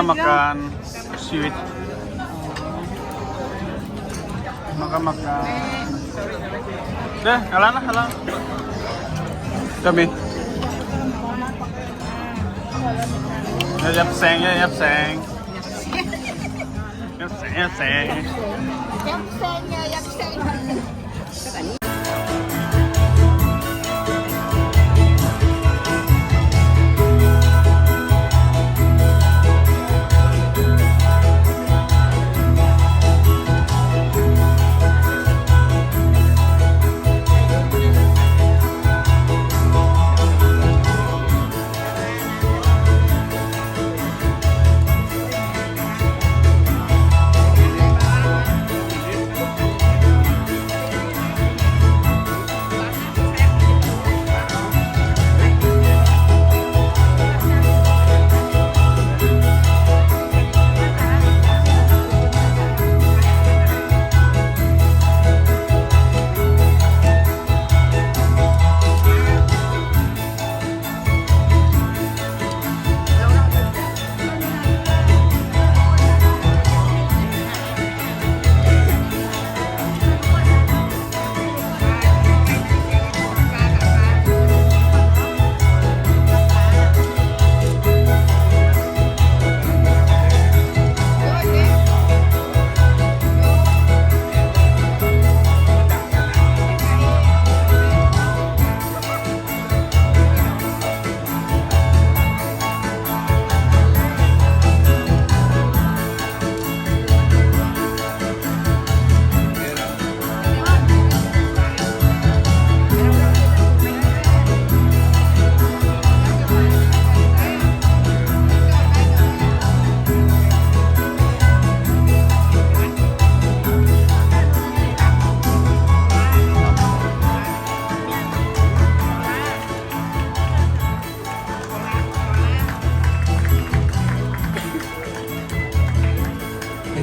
Makan sweet, makan deh, halang kami nhập sen nha, nhập sen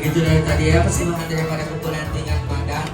begitu dari tadi ya, persembahan daripada kumpulan tingkat Padang.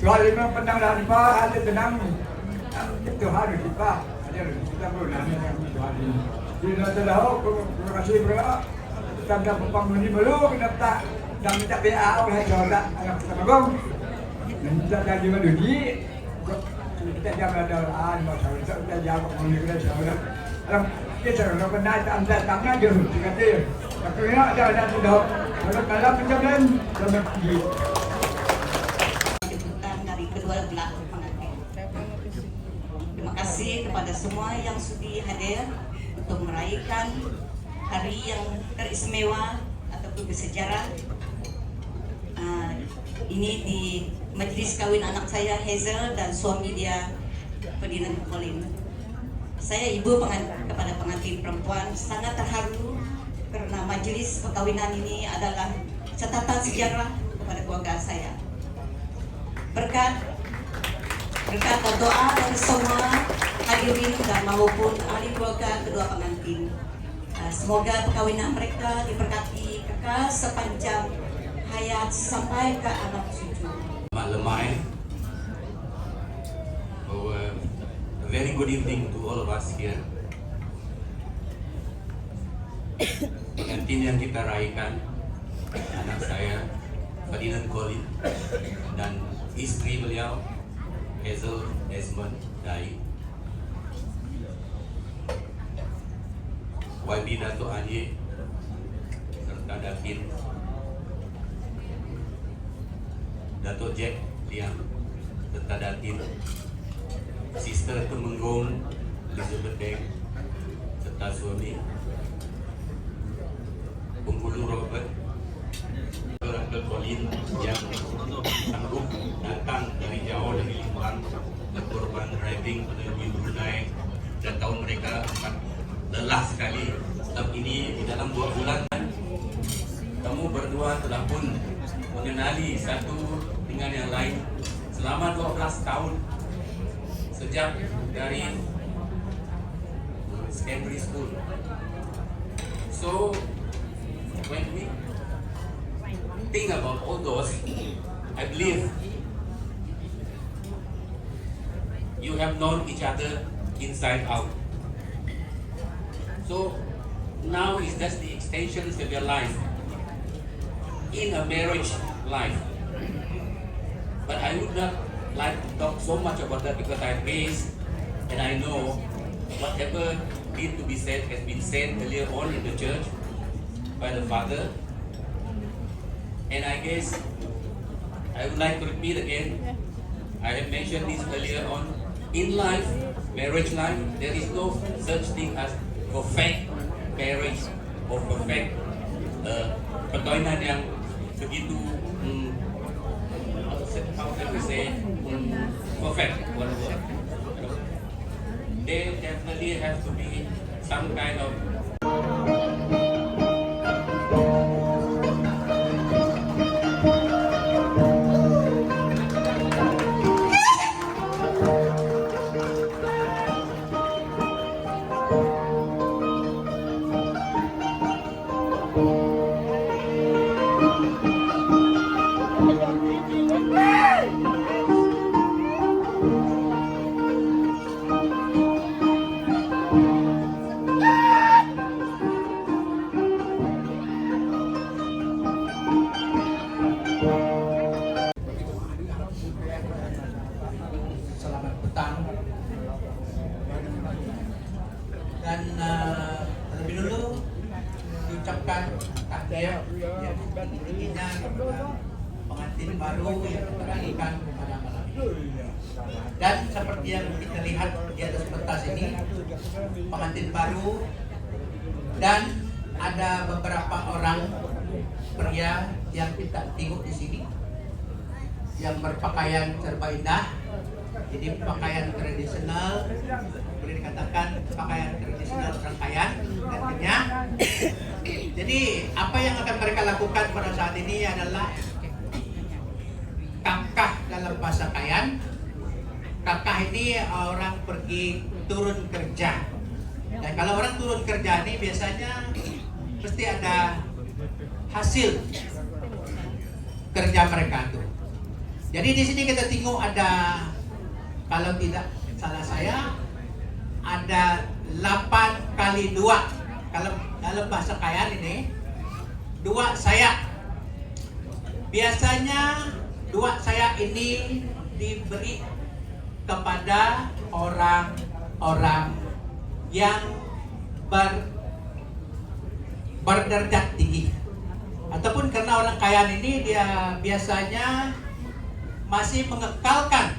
Tuhan memang penang dah ni Pak, ada tenang ni. Tuhan ada Pak, ada kita perlu nanya yang Tuhan ni. Dia dah tahu, terima kasih berapa. Tanda pembangun ni belum dapat dan minta PA oleh Jawa anak Temanggung. Minta jadi mendugi. Kita jangan ada masa kita jangan mendugi kita Jawa. Alam kita kalau kena anda tangan dia kata. Tapi ada sudah. Kalau penjagaan dalam pergi. Kedua belah pengantin. Terima kasih kepada semua yang sudi hadir untuk merayakan hari yang teristimewa ataupun bersejarah. Ini di majlis kawin anak saya Hazel dan suami dia Ferdinand Colin. Saya ibu kepada pengantin perempuan sangat terharu karena majlis perkawinan ini adalah catatan sejarah kepada keluarga saya. Berkat dan doa dari semua hadirin dan maupun ahli keluarga kedua pengantin. Semoga perkawinan mereka diberkati kekal sepanjang hayat sampai ke anak cucu. Lemai. A very good evening to all of us here. Pengantin yang kita raihkan, anak saya Ferdinand Colin dan istri beliau Hazel Desmond Dai, YB Dato' Anye serta Datin Dato' Jack Liang serta Datin, Sister Temenggung Elizabeth Deng serta suami Penghulu Robert, Uncle Colin yang sanggup datang dari jauh dari Limbang berkorban driving menuju Brunei dan tahu mereka akan lelah sekali. Sebab ini di dalam 2 bulan kamu berdua telah pun mengenali satu dengan yang lain selama 12 tahun sejak dari secondary school. So when we think about all those, I believe you have known each other inside out. So now is just the extensions of your life in a marriage life. But I would not like to talk so much about that because I faced and I know whatever need to be said has been said earlier on in the church by the father. And I guess I would like to repeat again, I have mentioned this earlier on, in life, marriage life, there is no such thing as perfect marriage or perfect perkawinan yang begitu, how can we say, perfect, whatever. There definitely has to be some kind of sambutan. Dan terlebih dulu diucapkan takdir yang tingginya kepada pengantin baru yang kita raihkan pada malam ini. Dan seperti yang kita lihat di atas pentas ini, pengantin baru dan ada beberapa orang pria yang kita tengok di sini yang berpakaian serba indah. Jadi pakaian tradisional, boleh dikatakan pakaian tradisional rangkaian tentunya. Jadi apa yang akan mereka lakukan pada saat ini adalah kakah dalam bahasa Kayan. Kakah ini orang pergi turun kerja. Dan kalau orang turun kerja ini biasanya pasti ada hasil kerja mereka tuh. Jadi di sini kita tengok ada, kalau tidak salah saya, ada 8 kali 2. Kalau dalam bahasa Kayan ini 2 sayak. Biasanya 2 sayak ini diberi kepada orang-orang yang berderajat tinggi, ataupun karena orang Kayan ini dia biasanya masih mengekalkan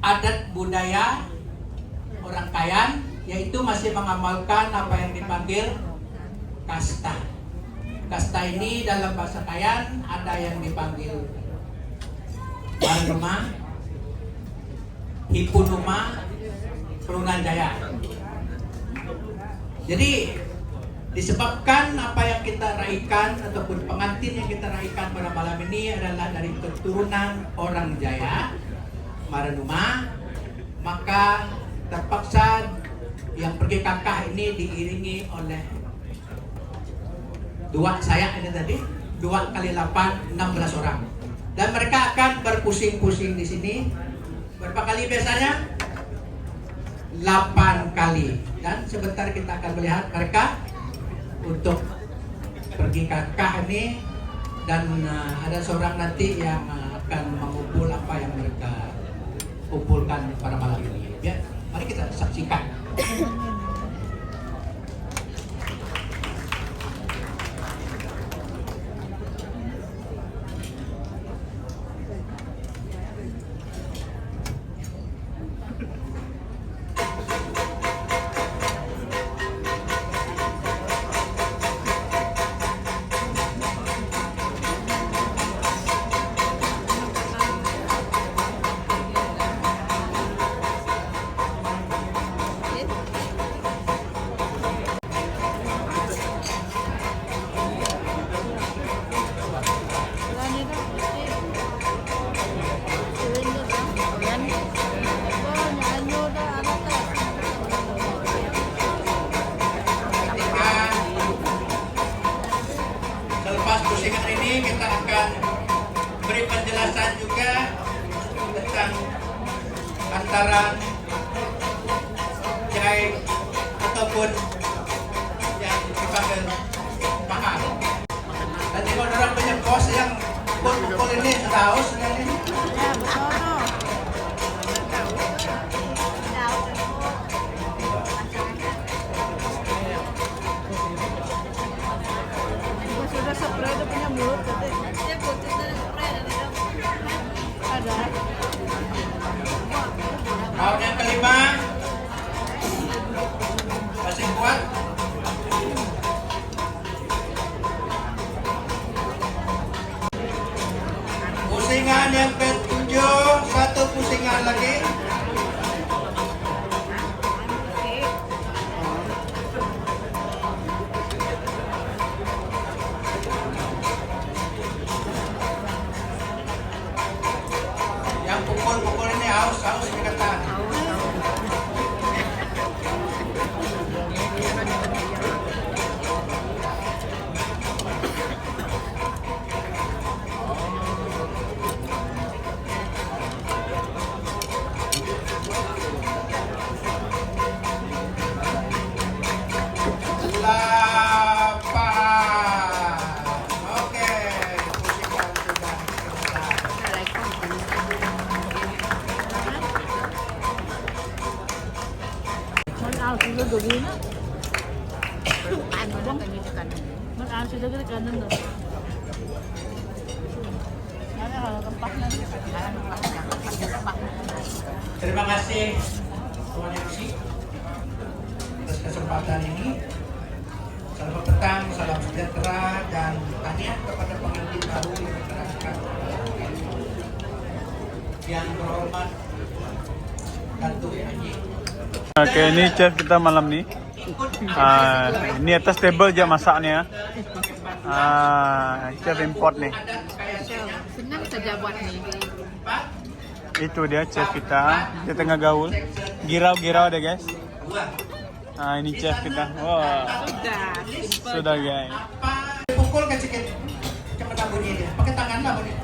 adat budaya orang Kayan, yaitu masih mengamalkan apa yang dipanggil kasta. Kasta ini dalam bahasa Kayan ada yang dipanggil Barnuma, Hipunuma, Perunanjaya. Jadi disebabkan apa yang kita raihkan ataupun pengantin yang kita raihkan pada malam ini adalah dari keturunan orang Jaya, Maranuma, maka terpaksa yang pergi kakah ini diiringi oleh 2 sayak ini tadi, 2 kali 8, 16 orang. Dan mereka akan berpusing-pusing di sini. Berapa kali biasanya? 8 kali. Dan sebentar kita akan melihat mereka untuk pergi kakah ini. Dan ada seorang nanti yang akan mengumpul apa yang mereka kumpulkan pada malam ini. Ya, mari kita saksikan. Pusingan ini kita akan beri penjelasan juga tentang antara jahit ataupun yang dipanggil mahal. Dan kalau orang banyak bos yang pukul ini haus ini. Round yang kelima masih kuat. Pusingan sila gawin na. Ano lang kami sa kanan. Mag-ano sila sa kanan na. Terima kasih Tuan MC atas kesempatan ini. Selamat petang, salam sejahtera dan tahniah kepada pengantin baru yang dikeraskan yang berhormat Datuk Haji. Oke, ini chef kita malam nih. Ini atas table aja masaknya. Chef import nih. Senang saja buat nih. Itu dia chef kita. Dia tengah gaul. Girau-girau deh guys. Ini chef kita. Wah, sudah guys. Pukul ke sikit. Cepat bunyi dia. Pakai tangan lah bunyi.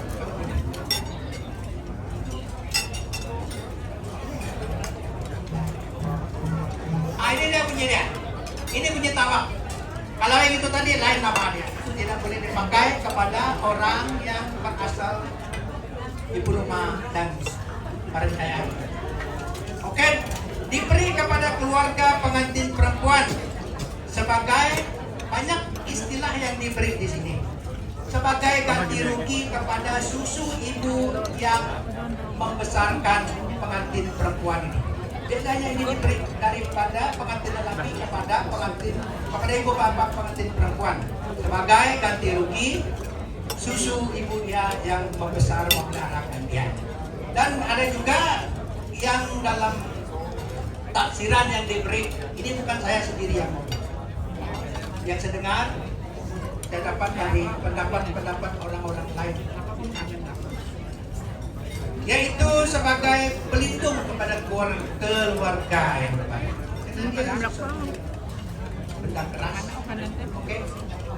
Ini dia bunyi dia. Ini bunyi tawak. Kalau yang itu tadi lain namanya. Itu tidak boleh dipakai kepada orang yang berasal ibu rumah dan perencanaan. Oke, diberi kepada keluarga pengantin perempuan sebagai banyak istilah yang diberi di sini. Sebagai ganti rugi kepada susu ibu yang membesarkan pengantin perempuan ini. Biasanya ini diberi daripada pengantin lelaki kepada ibu bapak pengantin perempuan sebagai ganti rugi susu ibunya yang membesar memeliharakan dia. Dan ada juga yang dalam tafsiran yang diberi, ini bukan saya sendiri yang ngomong. Yang saya dengar, saya dapat dari pendapat orang-orang lain. Yaitu sebagai pelindung kepada keluarga yang berbaik. Benda keras, oke?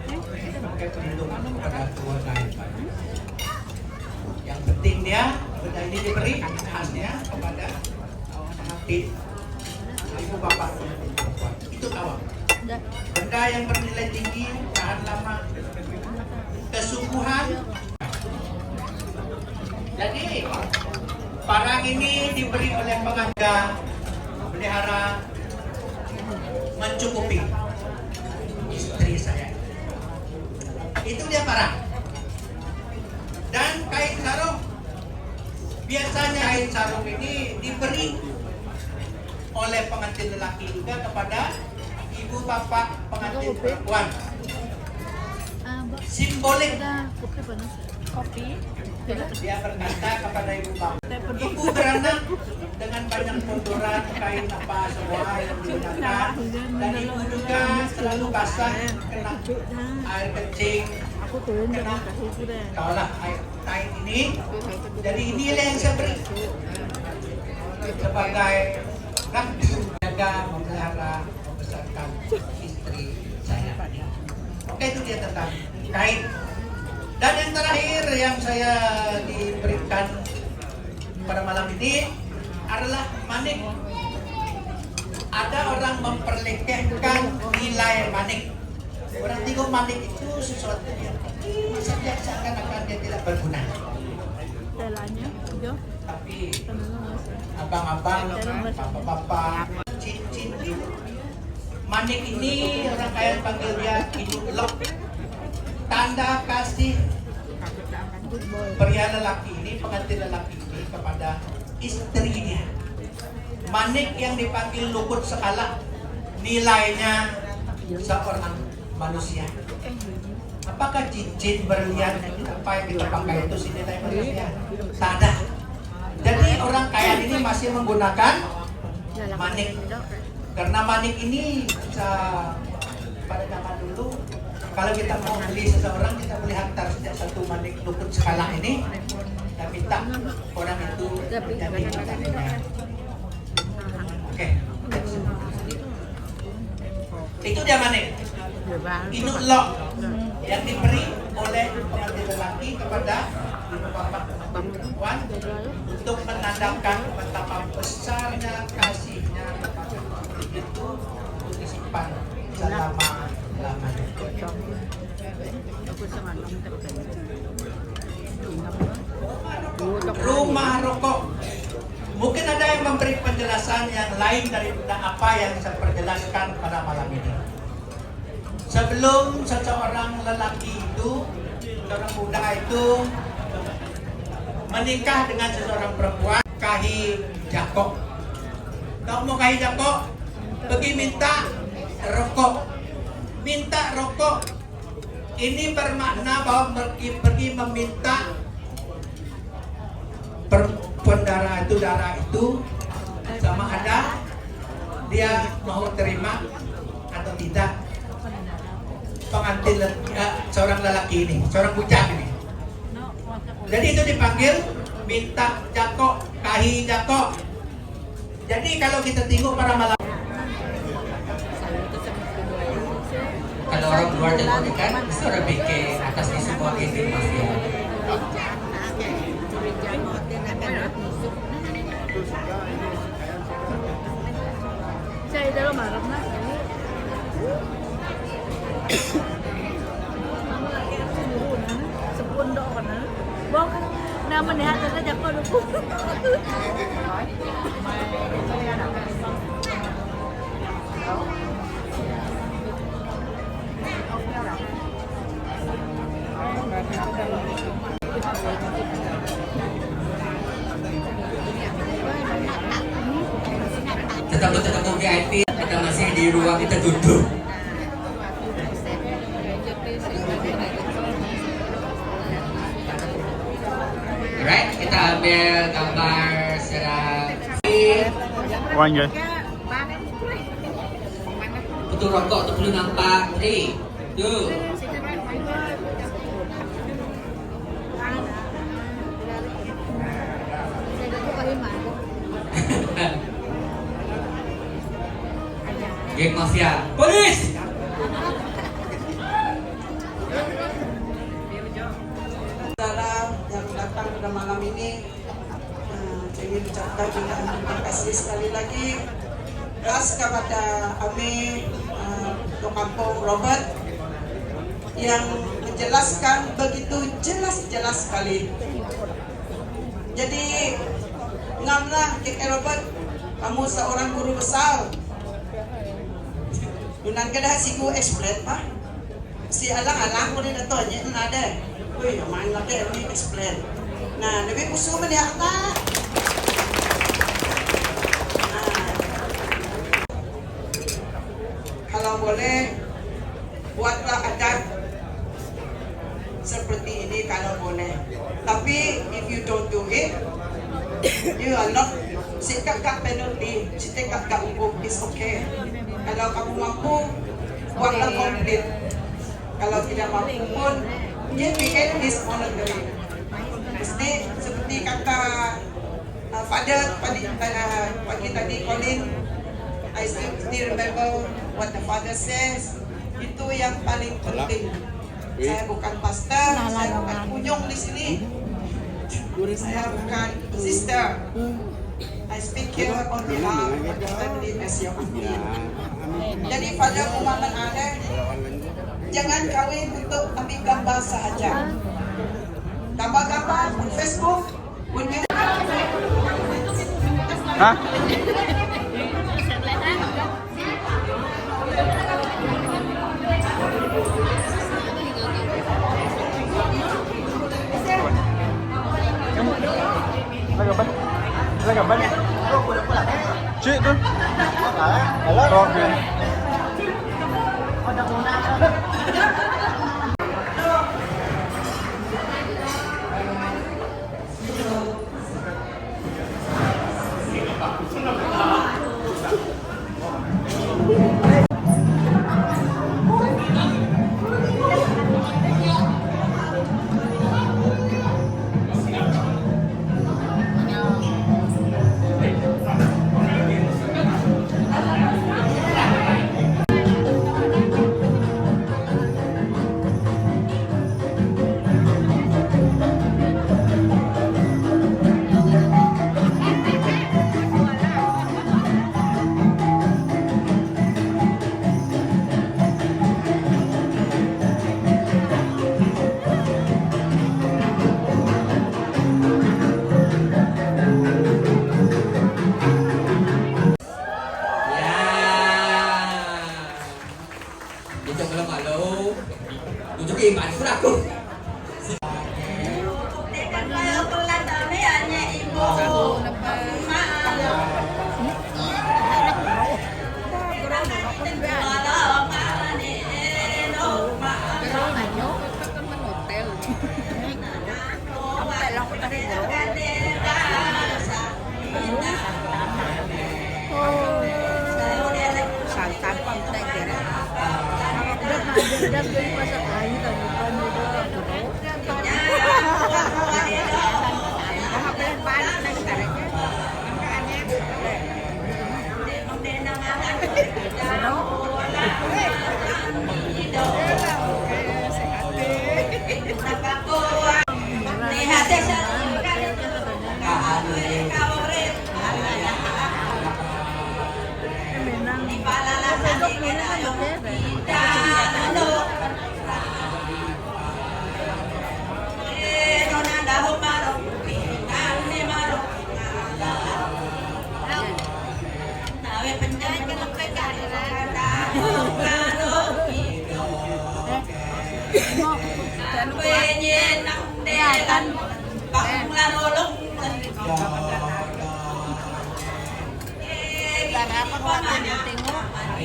Sebagai pelindung kepada keluarga yang baik. Yang penting dia, benda ini diberi khasnya kepada pengantin ibu bapak pengantin perempuan. Itu tawak. Benda yang bernilai tinggi, tahan lama, kesungguhan. Jadi barang ini diberi oleh pengajar, pelihara, mencukupi istri saya. Itu dia barang. Dan kain sarung, biasanya kain sarung ini diberi oleh pengantin lelaki juga kepada ibu bapak pengantin perempuan. Simbolik. Kopi. Dia berkata kepada ibu bapak, ibu beranak dengan banyak kotoran kain apa semua yang digunakan, dan ibu juga selalu basah kena air kencing, kena kaulah kain ini. Jadi inilah yang saya beri sebagai rangka jaga, memelihara, membesarkan istri saya. Oke, itu dia tentang kain. Dan yang terakhir yang saya diberikan pada malam ini adalah manik. Ada orang memperlekehkan nilai manik. Orang tengok manik itu sesuatu yang biasa akan dia tidak berguna. Tapi abang-abang, bapak-bapak, cincin itu. Manik ini orang kaya panggil dia hidup lok. Tanda kasih pria lelaki ini, pengantin lelaki ini kepada istrinya. Manik yang dipanggil lukut sekala nilainya seorang manusia. Apakah cincin berlian apa yang kita pakai itu senilai manusia? Tidak. Jadi orang kaya ini masih menggunakan manik. Karena manik ini bisa pada zaman dulu, kalau kita mau beli seseorang, kita boleh hantar sejak satu manik lukut skala ini dan minta orang itu menjadi kita. Oke. Itu dia manik. Itu lok yang diberi oleh pengantin lelaki kepada ibu bapak perempuan untuk menandakan betapa besarnya kasihnya itu untuk disimpan selama-lamanya. Rumah rokok Mungkin ada yang memberi penjelasan yang lain daripada apa yang saya perjelaskan pada malam ini. Sebelum seseorang lelaki itu, seorang muda itu menikah dengan seseorang perempuan, kahi jakok. Kau mau kahi jakok? Pergi minta rokok. Minta rokok. Ini bermakna bahwa pergi meminta darah itu sama ada dia mau terima atau tidak pengantin seorang lelaki ini, seorang bujang ini. Jadi itu dipanggil minta jakok, kahi jakok. Jadi kalau kita tengok para malam, Kalau orang luar dan kan, mesti orang bikin atas di semua geng mafia. Saya dalam marah na. Sepundo ka na. Bok, naman niya ka na ko lupo. Tetap VIP, kita masih di ruang kita duduk. Alright, kita ambil gambar secara One guys. betul rokok tu perlu nampak. 3, 2. Geng mafia, polis! Saudara yang datang pada malam ini, saya ingin ucapkan juga terima kasih sekali lagi khas kepada kami Ketua Kampung Robert yang menjelaskan begitu jelas sekali. Jadi ngamlah KK Robert, kamu seorang guru besar. Nunan kada siku explain pa. Si alang-alang ko rin ito, niya nade. Uy, main lagi ini explain. Nah, lebih puso man ya ta. Kalau boleh buatlah adat seperti ini kalau boleh. Tapi if you don't do it, you are not sikap penalty, sikap hukum is okay. Kalau kamu mampu, buatlah komplit. Kalau tidak mampu pun, just bikin this monitoring. Mesti seperti kata Father pagi tadi Colin, I still remember what the Father says. Itu yang paling penting. Saya bukan pastor, saya bukan kunjung di sini. Saya bukan sister. I speak here on behalf of the family as your amin. Jadi pada umaman ada, jangan kawin untuk ambil gambar sahaja. Gambar-gambar on Facebook, on YouTube. Hah? Lagaban? Cik tu. Rokin.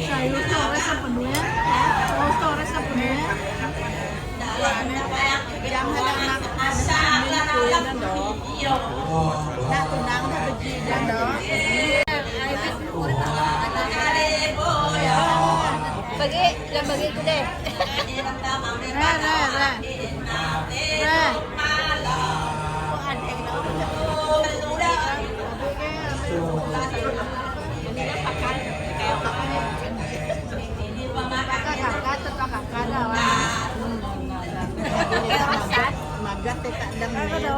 Sayur Torres apa dunia? Oh, Torres apa dunia? Jangan anak masak dong. Nak tunang tak bejijan dong. Bagi aku deh. Magat tak ada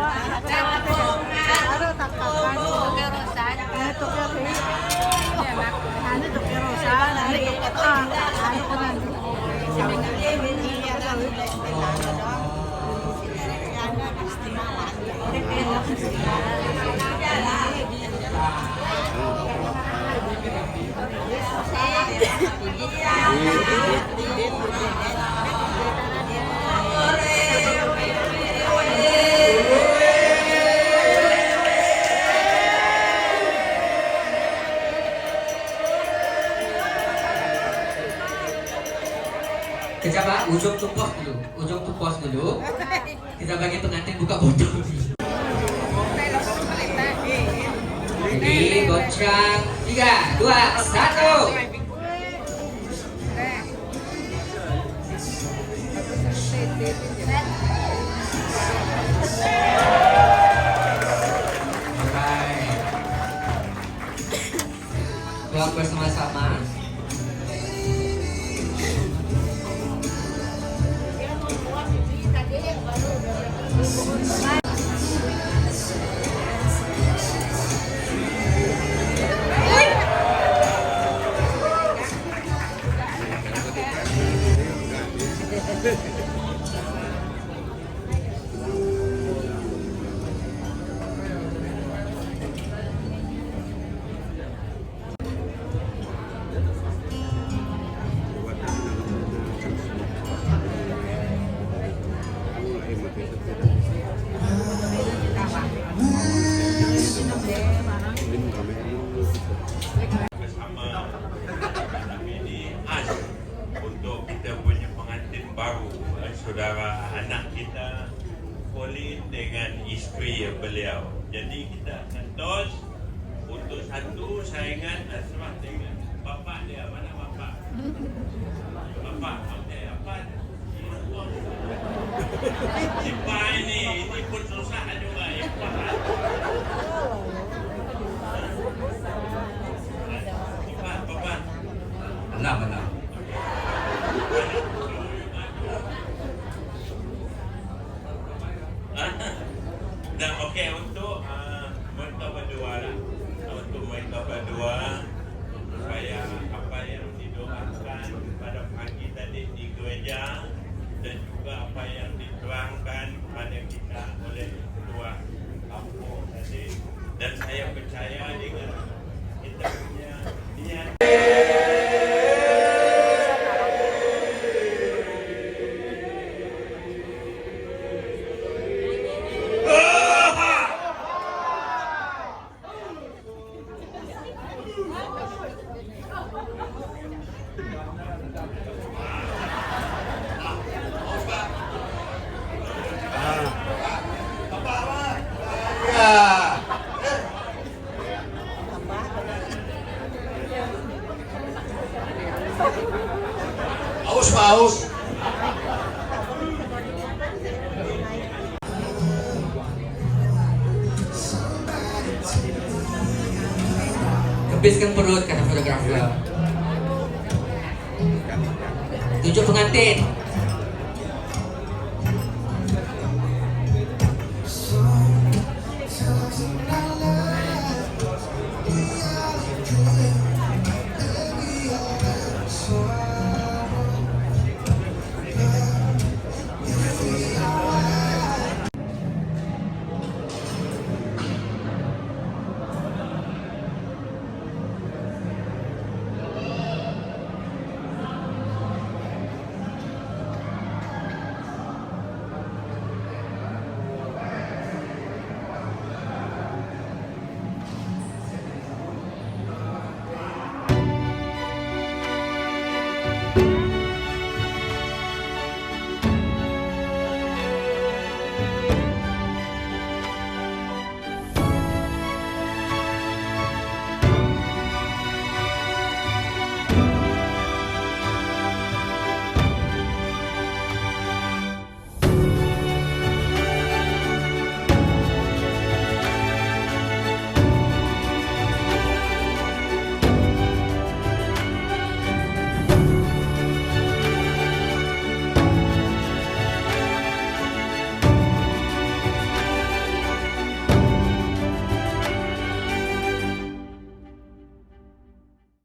Coba ujung tuh pos dulu. Kita bagi pengantin buka botol. Jadi goncang 3, 2, 1. Keluar bersama-sama. Untuk kita punya pengantin baru, saudara anak kita Colin dengan isteri beliau. Jadi kita akan tos untuk satu saingan Asraf dengan bapak dia. Mana bapak? Bapak, okey, apa? Siapa ini pun susah juga ya. Bapak. Benar. Dan okey untuk mereka berdua lah. Untuk mereka berdua supaya apa yang didoakan pada pagi tadi di gereja dan juga apa yang diterangkan kepada kita oleh ketua kampung tadi, dan saya percaya dengan kita punya niat. Haus. Kebiskan perut kata fotografer. Tunjuk pengantin.